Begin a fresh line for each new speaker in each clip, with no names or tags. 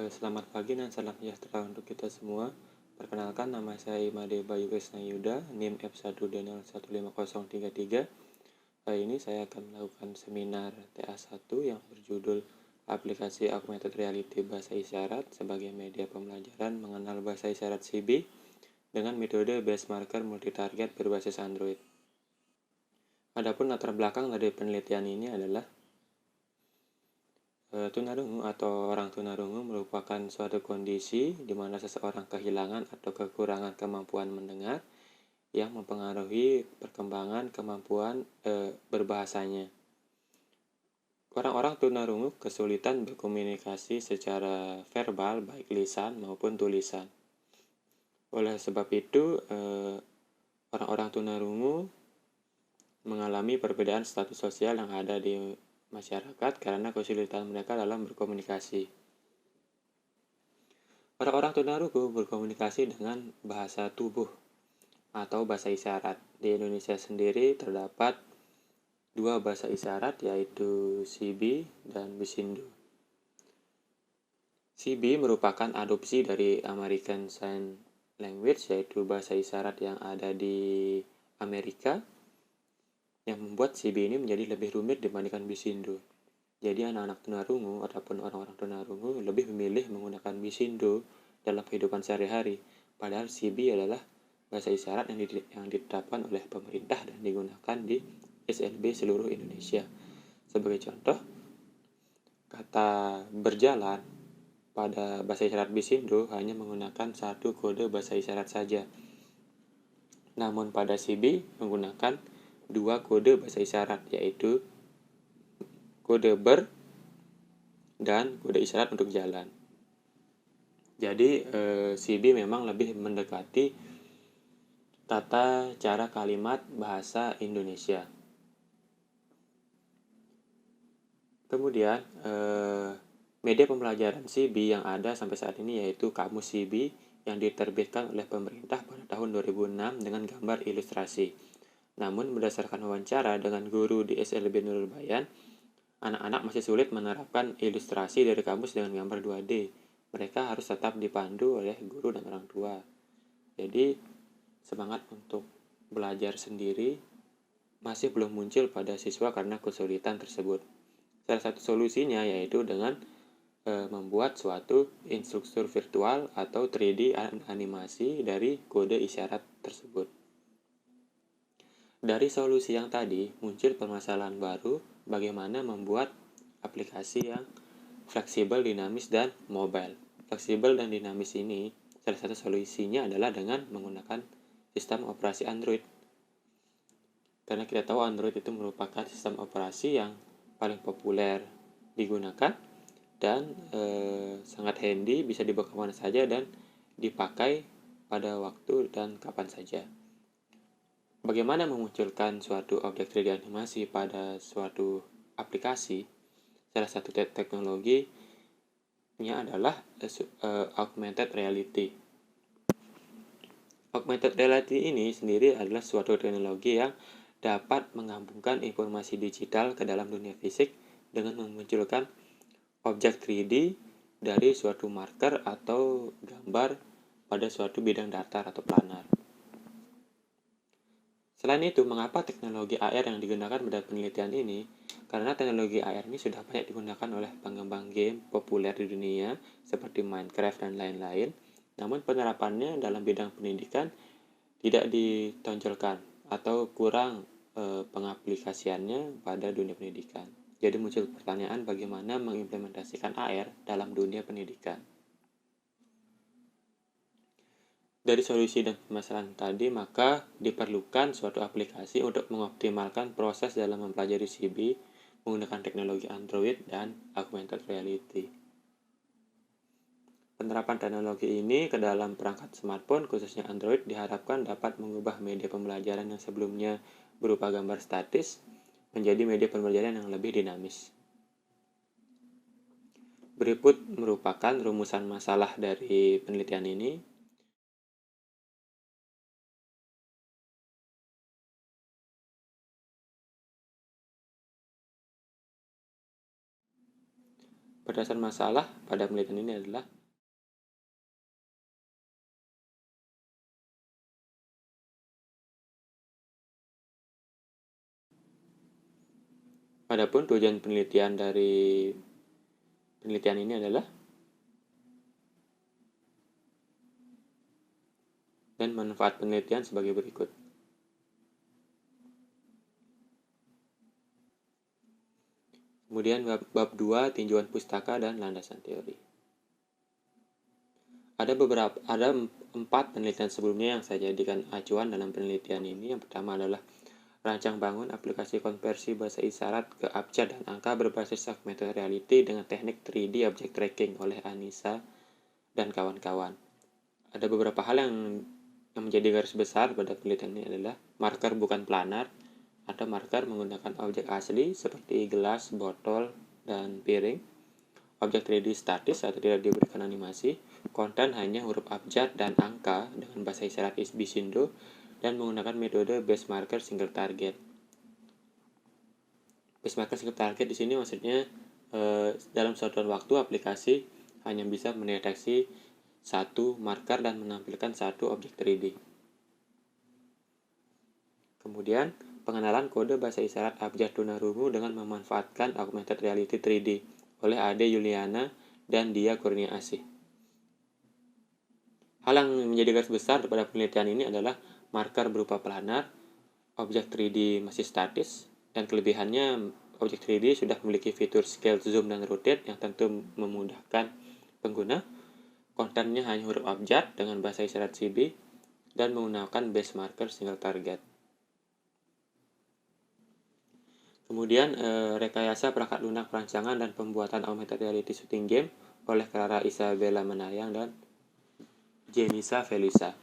Selamat pagi dan salam sejahtera untuk kita semua. Perkenalkan, nama saya Imade Bayu Krisna Yuda, NIM F1 Daniel 15033. Kali ini saya akan melakukan seminar TA1 yang berjudul Aplikasi Augmented Reality Bahasa Isyarat sebagai media pembelajaran mengenal bahasa isyarat CB dengan metode base marker multitarget berbasis Android. Adapun latar belakang dari penelitian ini adalah tunarungu atau orang tunarungu merupakan suatu kondisi di mana seseorang kehilangan atau kekurangan kemampuan mendengar yang mempengaruhi perkembangan kemampuan berbahasanya. Orang-orang tunarungu kesulitan berkomunikasi secara verbal, baik lisan maupun tulisan. Oleh sebab itu, orang-orang tunarungu mengalami perbedaan status sosial yang ada di masyarakat karena kesulitan mereka dalam berkomunikasi. Orang-orang tunarungu berkomunikasi dengan bahasa tubuh atau bahasa isyarat. Di Indonesia sendiri terdapat dua bahasa isyarat, yaitu CB dan Bisindo. CB merupakan adopsi dari American Sign Language, yaitu bahasa isyarat yang ada di Amerika, yang membuat CB ini menjadi lebih rumit dibandingkan Bisindo. Jadi anak-anak tunarungu ataupun orang-orang tunarungu lebih memilih menggunakan Bisindo dalam kehidupan sehari-hari, padahal CB adalah bahasa isyarat yang ditetapkan oleh pemerintah dan digunakan di SLB seluruh Indonesia. Sebagai contoh, kata berjalan pada bahasa isyarat Bisindo hanya menggunakan satu kode bahasa isyarat saja. Namun pada CB menggunakan dua kode bahasa isyarat, yaitu kode ber dan kode isyarat untuk jalan. Jadi CB memang lebih mendekati tata cara kalimat bahasa Indonesia. Kemudian media pembelajaran CB yang ada sampai saat ini yaitu Kamus CB yang diterbitkan oleh pemerintah pada tahun 2006 dengan gambar ilustrasi. Namun berdasarkan wawancara dengan guru di SLB Nurul Bayan, anak-anak masih sulit menerapkan ilustrasi dari kamus dengan gambar 2D. Mereka harus tetap dipandu oleh guru dan orang tua. Jadi semangat untuk belajar sendiri masih belum muncul pada siswa karena kesulitan tersebut. Salah satu solusinya yaitu dengan membuat suatu instruktur virtual atau 3D animasi dari kode isyarat tersebut. Dari solusi yang tadi muncul permasalahan baru, bagaimana membuat aplikasi yang fleksibel, dinamis, dan mobile. Fleksibel dan dinamis ini salah satu solusinya adalah dengan menggunakan sistem operasi Android. Karena kita tahu Android itu merupakan sistem operasi yang paling populer digunakan dan sangat handy, bisa dibawa kemana saja dan dipakai pada waktu dan kapan saja. Bagaimana memunculkan suatu objek 3D animasi pada suatu aplikasi? Salah satu teknologinya adalah augmented reality. Augmented reality ini sendiri adalah suatu teknologi yang dapat menggabungkan informasi digital ke dalam dunia fisik dengan memunculkan objek 3D dari suatu marker atau gambar pada suatu bidang datar atau planar. Selain itu, mengapa teknologi AR yang digunakan pada penelitian ini? Karena teknologi AR ini sudah banyak digunakan oleh pengembang game populer di dunia seperti Minecraft dan lain-lain, namun penerapannya dalam bidang pendidikan tidak ditonjolkan atau kurang pengaplikasiannya pada dunia pendidikan. Jadi muncul pertanyaan bagaimana mengimplementasikan AR dalam dunia pendidikan. Dari solusi dan permasalahan tadi, maka diperlukan suatu aplikasi untuk mengoptimalkan proses dalam mempelajari CB menggunakan teknologi Android dan augmented reality. Penerapan teknologi ini ke dalam perangkat smartphone, khususnya Android, diharapkan dapat mengubah media pembelajaran yang sebelumnya berupa gambar statis menjadi media pembelajaran yang lebih dinamis. Berikut merupakan rumusan masalah dari penelitian ini. Berdasar masalah pada penelitian ini adalah adapun tujuan penelitian dari penelitian ini adalah dan manfaat penelitian sebagai berikut. Kemudian bab 2 tinjauan pustaka dan landasan teori. Ada 4 penelitian sebelumnya yang saya jadikan acuan dalam penelitian ini. Yang pertama adalah rancang bangun aplikasi konversi bahasa isyarat ke abjad dan angka berbasis augmented reality dengan teknik 3D object tracking oleh Anissa dan kawan-kawan. Ada beberapa hal yang menjadi garis besar pada penelitian ini adalah marker bukan planar atau marker menggunakan objek asli seperti gelas, botol, dan piring. Objek 3D statis atau tidak diberikan animasi, konten hanya huruf abjad dan angka dengan bahasa isyarat Bisindo dan menggunakan metode base marker single target. Base marker single target di sini maksudnya dalam suatu waktu aplikasi hanya bisa mendeteksi satu marker dan menampilkan satu objek 3D. Kemudian, pengenalan kode bahasa isyarat abjad tunarungu dengan memanfaatkan augmented reality 3D oleh Ade Yuliana dan Dia Kurnia Asih. Hal yang menjadi garis besar pada penelitian ini adalah marker berupa planar, objek 3D masih statis, dan kelebihannya objek 3D sudah memiliki fitur scale, zoom, dan rotate yang tentu memudahkan pengguna. Kontennya hanya huruf abjad dengan bahasa isyarat CB dan menggunakan base marker single target. Kemudian rekayasa perangkat lunak perancangan dan pembuatan augmented reality shooting game oleh Clara Isabella Menayang dan Jenisa Felisa.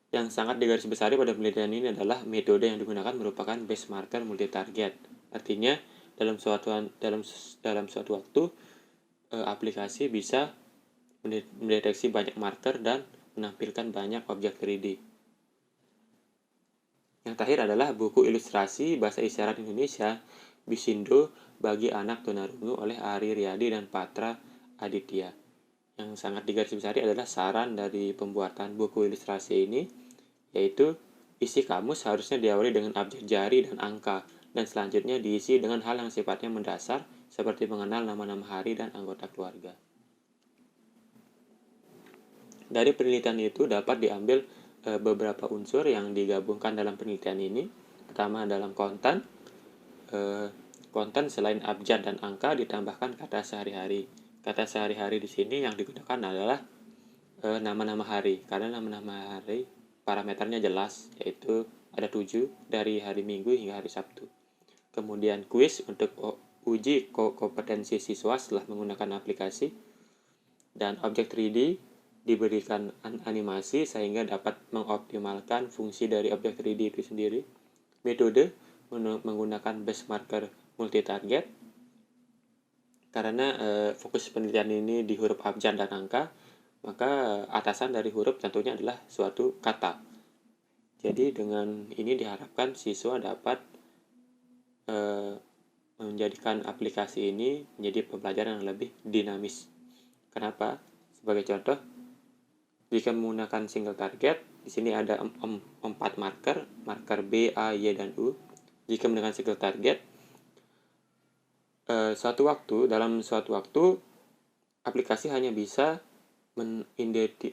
Yang sangat digarisbesari pada penelitian ini adalah metode yang digunakan merupakan base marker multi target. Artinya dalam suatu waktu aplikasi bisa mendeteksi banyak marker dan menampilkan banyak objek 3D. Yang terakhir adalah buku ilustrasi bahasa isyarat Indonesia Bisindo bagi anak tunarungu oleh Ari Riyadi dan Patra Aditya. Yang sangat digarisbesari adalah saran dari pembuatan buku ilustrasi ini, yaitu isi kamus harusnya diawali dengan abjad jari dan angka, dan selanjutnya diisi dengan hal yang sifatnya mendasar seperti mengenal nama-nama hari dan anggota keluarga. Dari penelitian itu dapat diambil beberapa unsur yang digabungkan dalam penelitian ini. Pertama, dalam konten selain abjad dan angka ditambahkan kata sehari-hari. Kata sehari-hari di sini yang digunakan adalah nama-nama hari, karena nama-nama hari parameternya jelas, yaitu ada 7 dari hari Minggu hingga hari Sabtu. Kemudian kuis untuk uji kompetensi siswa setelah menggunakan aplikasi, dan objek 3D diberikan animasi sehingga dapat mengoptimalkan fungsi dari objek 3D itu sendiri. Metode menggunakan base marker multi target, karena fokus penelitian ini di huruf abjad dan angka, maka atasan dari huruf tentunya adalah suatu kata. Jadi dengan ini diharapkan siswa dapat menjadikan aplikasi ini menjadi pembelajaran yang lebih dinamis. Kenapa? Sebagai contoh, jika menggunakan single target, di sini ada 4 marker B, A, Y, dan U. Jika menggunakan single target, dalam suatu waktu, aplikasi hanya bisa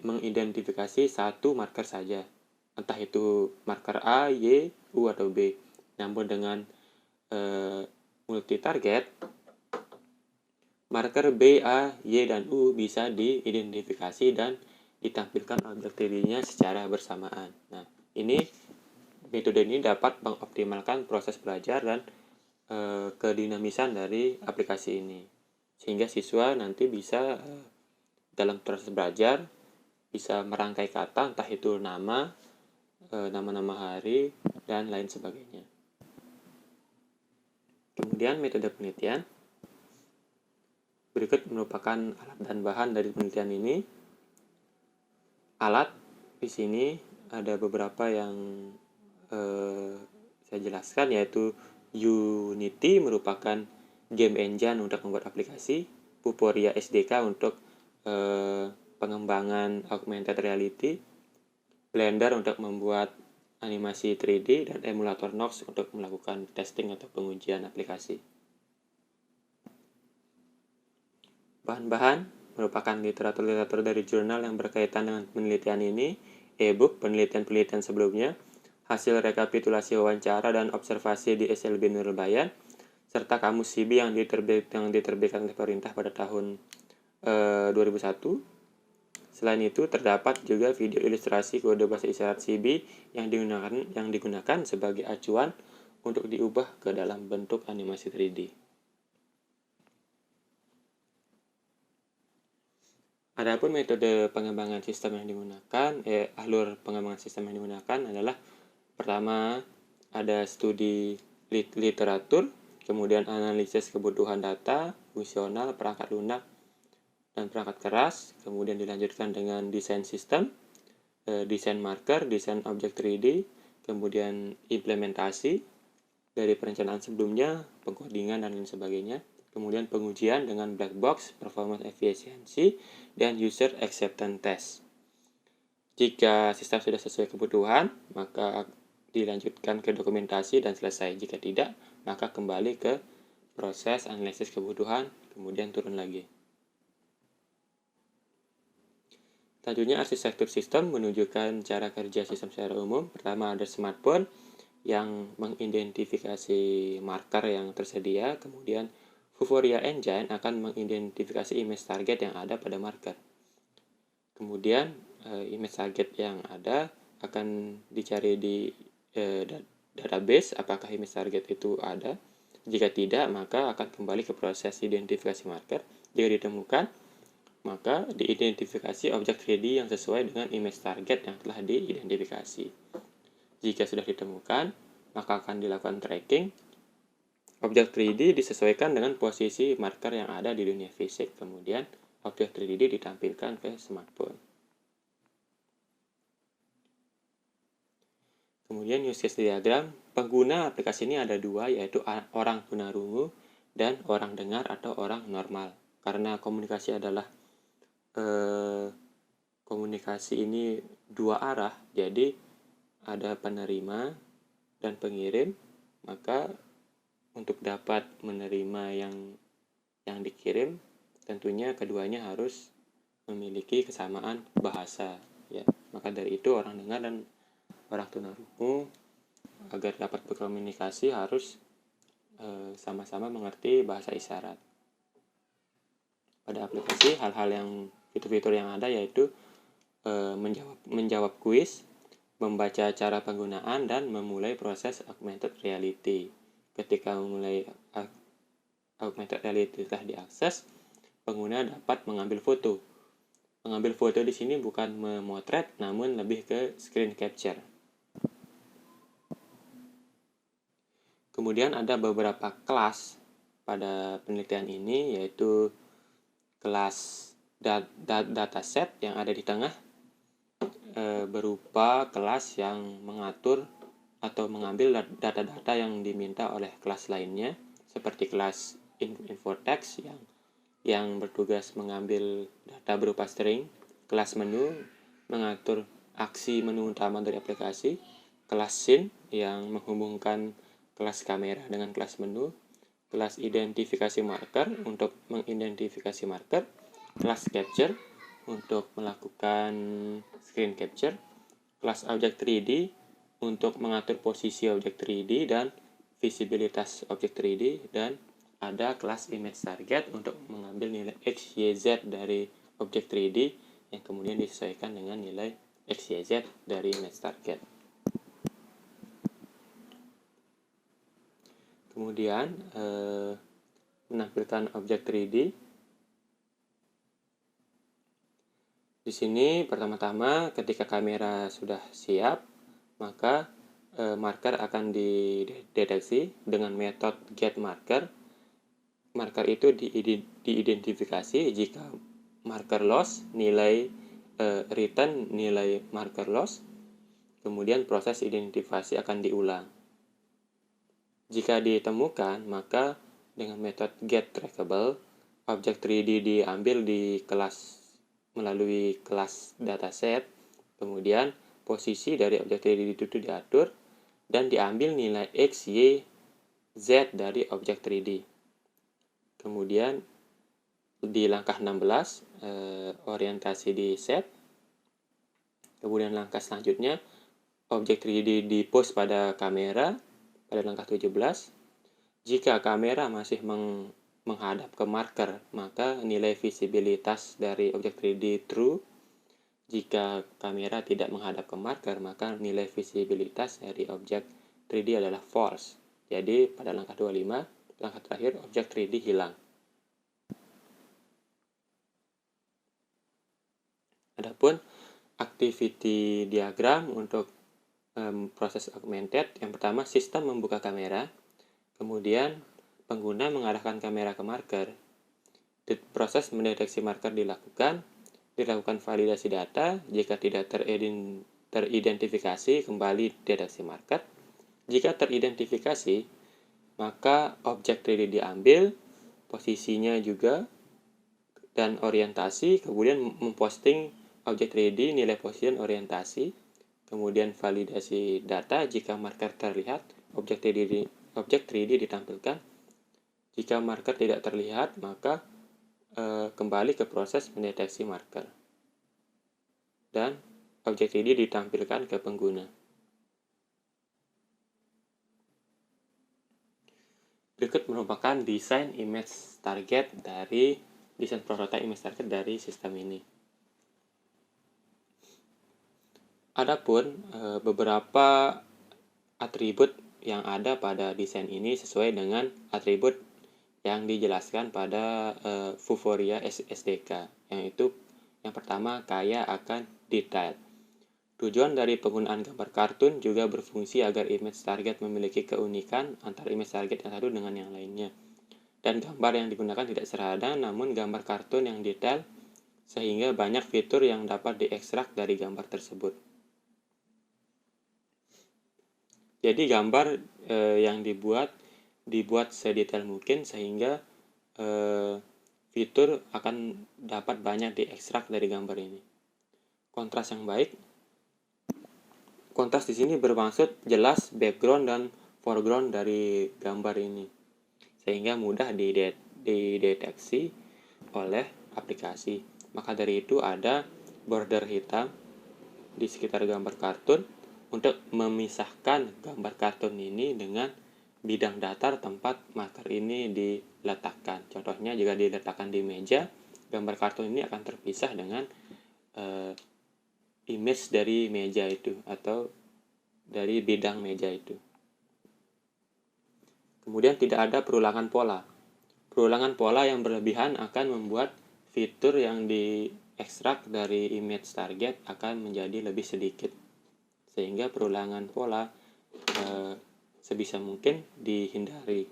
mengidentifikasi satu marker saja, entah itu marker A, Y, U, atau B. Namun dengan multi target, marker B, A, Y, dan U bisa diidentifikasi dan ditampilkan objek 3D-nya secara bersamaan. Nah, metode ini dapat mengoptimalkan proses belajar dan kedinamisan dari aplikasi ini, sehingga siswa nanti bisa dalam proses belajar bisa merangkai kata, entah itu nama-nama hari, dan lain sebagainya. Kemudian metode penelitian berikut merupakan alat dan bahan dari penelitian ini. Alat di sini ada beberapa yang saya jelaskan, yaitu Unity merupakan game engine untuk membuat aplikasi. Vuforia SDK untuk pengembangan augmented reality, Blender untuk membuat animasi 3D, dan emulator Nox untuk melakukan testing atau pengujian aplikasi. Bahan-bahan merupakan literatur-literatur dari jurnal yang berkaitan dengan penelitian ini, e-book penelitian-penelitian sebelumnya, hasil rekapitulasi wawancara dan observasi di SLB Nurul Bayan, serta kamus CB yang diterbitkan oleh pemerintah pada tahun 2001. Selain itu, terdapat juga video ilustrasi kode bahasa isyarat CB yang digunakan sebagai acuan untuk diubah ke dalam bentuk animasi 3D. Adapun metode pengembangan sistem yang digunakan, alur pengembangan sistem yang digunakan adalah pertama ada studi literatur, kemudian analisis kebutuhan data, fungsional, perangkat lunak, dan perangkat keras, kemudian dilanjutkan dengan desain sistem, desain marker, desain objek 3D, kemudian implementasi dari perencanaan sebelumnya, pengkodingan, dan lain sebagainya. Kemudian pengujian dengan black box, performance efisiensi, dan user acceptance test. Jika sistem sudah sesuai kebutuhan, maka dilanjutkan ke dokumentasi dan selesai. Jika tidak, maka kembali ke proses analisis kebutuhan, kemudian turun lagi. Selanjutnya, arsitektur sistem menunjukkan cara kerja sistem secara umum. Pertama ada smartphone yang mengidentifikasi marker yang tersedia, kemudian Vuforia Engine akan mengidentifikasi image target yang ada pada marker. Kemudian image target yang ada akan dicari di database apakah image target itu ada. Jika tidak, maka akan kembali ke proses identifikasi marker. Jika ditemukan, maka diidentifikasi objek 3D yang sesuai dengan image target yang telah diidentifikasi. Jika sudah ditemukan, maka akan dilakukan tracking. Objek 3D disesuaikan dengan posisi marker yang ada di dunia fisik. Kemudian, objek 3D ditampilkan ke smartphone. Kemudian, use case diagram. Pengguna aplikasi ini ada dua, yaitu orang tunarungu dan orang dengar atau orang normal. Karena komunikasi adalah komunikasi ini dua arah, jadi ada penerima dan pengirim, maka untuk dapat menerima yang dikirim, tentunya keduanya harus memiliki kesamaan bahasa, ya. Maka dari itu orang dengar dan orang tunarungu agar dapat berkomunikasi harus sama-sama mengerti bahasa isyarat. Pada aplikasi, hal-hal yang fitur-fitur yang ada yaitu menjawab kuis, membaca cara penggunaan, dan memulai proses augmented reality. Ketika memulai augmented reality telah diakses, pengguna dapat mengambil foto. Mengambil foto di sini bukan memotret, namun lebih ke screen capture. Kemudian ada beberapa kelas pada penelitian ini, yaitu kelas dataset yang ada di tengah, berupa kelas yang mengatur atau mengambil data-data yang diminta oleh kelas lainnya, seperti kelas infotext yang bertugas mengambil data berupa string, kelas menu mengatur aksi menu utama dari aplikasi, kelas scene yang menghubungkan kelas kamera dengan kelas menu, kelas identifikasi marker untuk mengidentifikasi marker, kelas capture untuk melakukan screen capture, kelas objek 3D untuk mengatur posisi objek 3D dan visibilitas objek 3D, dan ada kelas image target untuk mengambil nilai X, Y, Z dari objek 3D yang kemudian disesuaikan dengan nilai X, Y, Z dari image target. Kemudian menampilkan objek 3D. Di sini pertama-tama ketika kamera sudah siap, maka marker akan dideteksi dengan metode getMarker. Marker itu diidentifikasi. Jika marker loss, nilai return nilai marker loss. Kemudian proses identifikasi akan diulang. Jika ditemukan, maka dengan metode getTrackable, objek 3D diambil di kelas melalui kelas dataset, kemudian posisi dari objek 3D itu diatur, dan diambil nilai X, Y, Z dari objek 3D. Kemudian di langkah 16, orientasi di set. Kemudian langkah selanjutnya, objek 3D di-pose pada kamera pada langkah 17. Jika kamera masih menghadap ke marker, maka nilai visibilitas dari objek 3D true. Jika kamera tidak menghadap ke marker, maka nilai visibilitas dari objek 3D adalah false. Jadi pada langkah 25, langkah terakhir, objek 3D hilang. Adapun activity diagram untuk proses augmented, yang pertama sistem membuka kamera, kemudian pengguna mengarahkan kamera ke marker. Proses mendeteksi marker dilakukan validasi data. Jika tidak teridentifikasi, kembali deteksi marker. Jika teridentifikasi, maka objek 3D diambil, posisinya juga, dan orientasi, kemudian memposting objek 3D, nilai posisi dan orientasi, kemudian validasi data. Jika marker terlihat, objek 3D ditampilkan. Jika marker tidak terlihat, maka kembali ke proses mendeteksi marker. Dan objek 3D ditampilkan ke pengguna. Berikut merupakan desain image target desain prototipe image target dari sistem ini. Adapun beberapa atribut yang ada pada desain ini sesuai dengan atribut yang dijelaskan pada Vuforia SDK, yaitu yang pertama, kaya akan detail. Tujuan dari penggunaan gambar kartun juga berfungsi agar image target memiliki keunikan antara image target yang satu dengan yang lainnya. Dan gambar yang digunakan tidak sederhana, namun gambar kartun yang detail, sehingga banyak fitur yang dapat diekstrak dari gambar tersebut. Jadi gambar yang dibuat sedetail mungkin, sehingga fitur akan dapat banyak diekstrak dari gambar ini. Kontras yang baik. Kontras di sini bermaksud jelas background dan foreground dari gambar ini, sehingga mudah dideteksi oleh aplikasi. Maka dari itu ada border hitam di sekitar gambar kartun untuk memisahkan gambar kartun ini dengan bidang datar tempat marker ini diletakkan. Contohnya jika diletakkan di meja, gambar kartun ini akan terpisah dengan image dari meja itu atau dari bidang meja itu. Kemudian tidak ada perulangan pola. Perulangan pola yang berlebihan akan membuat fitur yang diekstrak dari image target akan menjadi lebih sedikit, sehingga perulangan pola sebisa mungkin dihindari.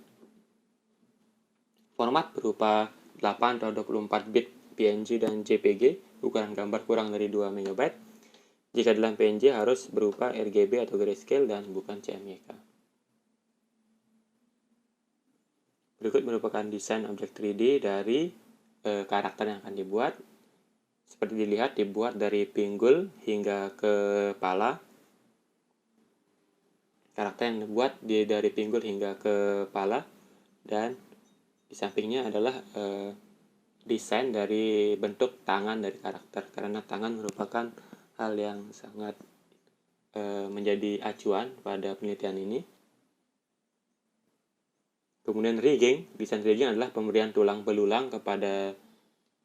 Format berupa 8 atau 24 bit PNG dan JPG, ukuran gambar kurang dari 2 MB. Jika dalam PNG harus berupa RGB atau grayscale dan bukan CMYK. Berikut merupakan desain objek 3D dari karakter yang akan dibuat. Seperti dilihat, dibuat dari pinggul hingga ke kepala. Karakter yang dibuat dari pinggul hingga ke kepala, dan di sampingnya adalah desain dari bentuk tangan dari karakter, karena tangan merupakan hal yang sangat menjadi acuan pada penelitian ini. Kemudian rigging, desain rigging adalah pemberian tulang belulang kepada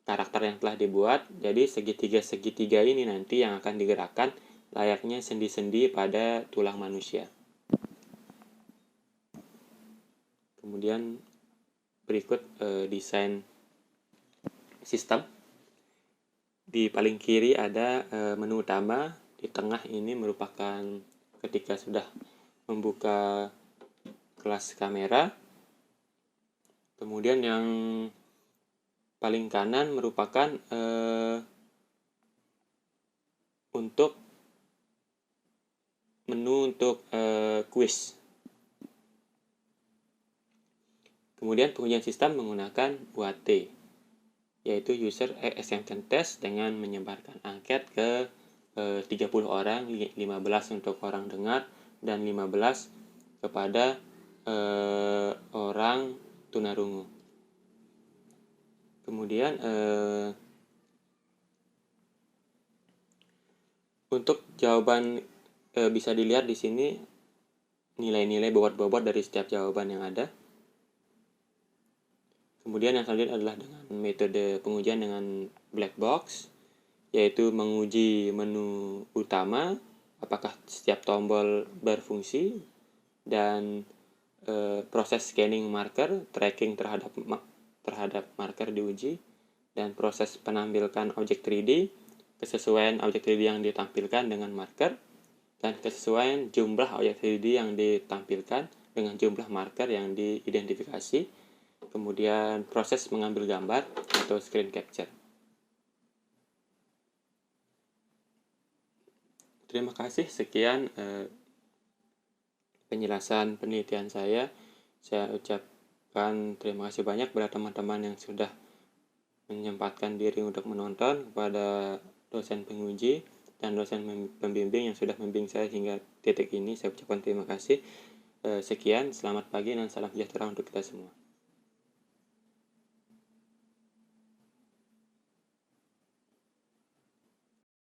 karakter yang telah dibuat. Jadi segitiga-segitiga ini nanti yang akan digerakkan layaknya sendi-sendi pada tulang manusia. Kemudian berikut desain sistem. Di paling kiri ada menu utama. Di tengah ini merupakan ketika sudah membuka kelas kamera. Kemudian yang paling kanan merupakan untuk menu untuk quiz. Kemudian pengujian sistem menggunakan UAT. yaitu user acceptance test dengan menyebarkan angket ke 30 orang, 15 untuk orang dengar, dan 15 kepada orang tunarungu. Kemudian untuk jawaban bisa dilihat di sini nilai-nilai bobot-bobot dari setiap jawaban yang ada. Kemudian yang selanjutnya adalah dengan metode pengujian dengan black box, yaitu menguji menu utama, apakah setiap tombol berfungsi, dan proses scanning marker, tracking terhadap marker diuji, dan proses penampilan objek 3D, kesesuaian objek 3D yang ditampilkan dengan marker, dan kesesuaian jumlah objek 3D yang ditampilkan dengan jumlah marker yang diidentifikasi. Kemudian proses mengambil gambar atau screen capture. Terima kasih, sekian penjelasan penelitian saya. Saya ucapkan terima kasih banyak kepada teman-teman yang sudah menyempatkan diri untuk menonton, kepada dosen penguji dan dosen pembimbing yang sudah membimbing saya hingga titik ini. Saya ucapkan terima kasih. Sekian, selamat pagi dan salam sejahtera untuk kita semua.